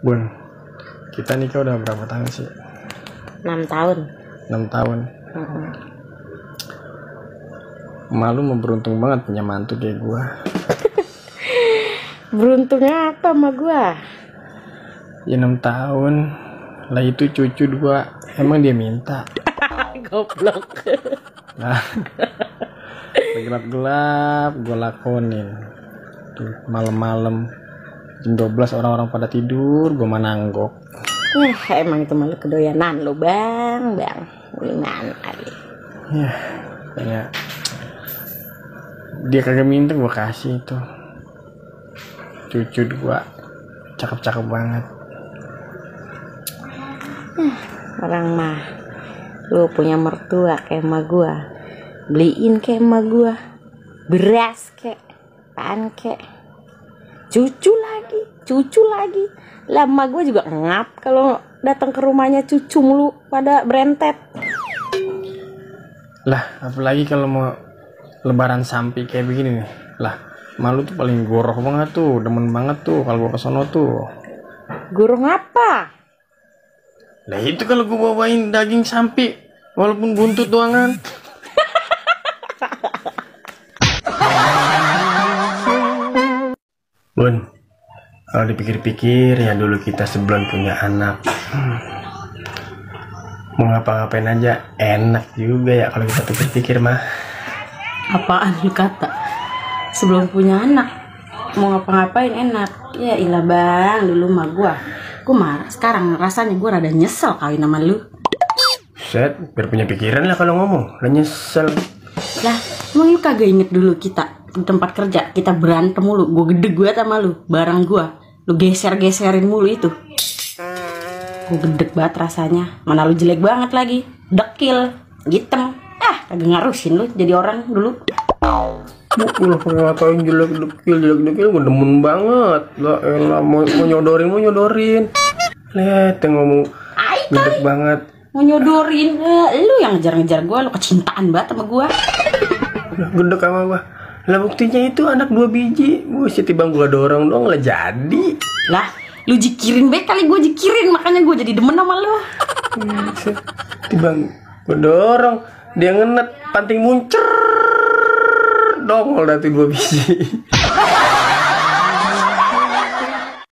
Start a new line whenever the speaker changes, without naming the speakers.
Bun, kita nikah udah berapa tahun sih?
6 tahun.
6 tahun. Malu mau beruntung banget punya mantu kayak gua.
Beruntungnya apa sama gua?
Ya 6 tahun. Lah itu cucu 2. Emang dia minta.
Goblok.
Nah, gelap-gelap gua lakonin. Tuh, malam-malam jam 12 orang-orang pada tidur, gua mananggok.
Emang itu malu kedoyanan lo, Bang. Gimana kali?
Ya, kayak dia kagak minta gua kasih itu. Cucu 2 cakep-cakep banget.
Orang mah lu punya mertua kayak emak gua, beliin kayak emak gua beras kayak apaan kayak cucu lagi lah. Emak gua juga ngap kalau datang ke rumahnya cucu mulu pada berentet
Lah, apalagi kalau mau lebaran sampai kayak begini nih. Lah, malu tuh paling goroh banget tuh, demen banget tuh kalau gua kesono tuh.
gurung apa.
Lah itu kalau gua bawain daging sapi walaupun buntut doangan. Bun, kalau dipikir-pikir ya dulu kita sebelum punya anak, mau ngapa-ngapain aja enak juga ya kalau kita pikir-pikir mah.
Apaan lu kata sebelum punya anak mau ngapa-ngapain enak? Ya ilah Bang, dulu mah gua marah. Sekarang rasanya gua rada nyesel kawin sama lu.
Set, biar punya pikiran lah kalau ngomong, lah nyesel.
Lah, emang lu kagak inget dulu kita di tempat kerja kita berantem mulu, gua gede sama lu, barang gua lu geser-geserin mulu itu. Gua gede banget rasanya, mana lu jelek banget lagi, dekil, hitam. Kagak ngarusin lu jadi orang dulu.
Ulah ngatain jelek dekil gue demen banget. Lah elah mau nyodorin. Lihat ngomong gede banget.
Mau nyodorin, lu yang ngejar-ngejar gua, lu kecintaan banget sama gua.
Gede sama gua. Lah buktinya itu anak 2 biji. Buset bang gua dorong dong lah jadi.
Lah, lu jikirin baik kali gua jikirin, makanya gua jadi demen sama lu.
Bang gua dorong, dia ngenet panting muncer. Dongol dari 2 biji.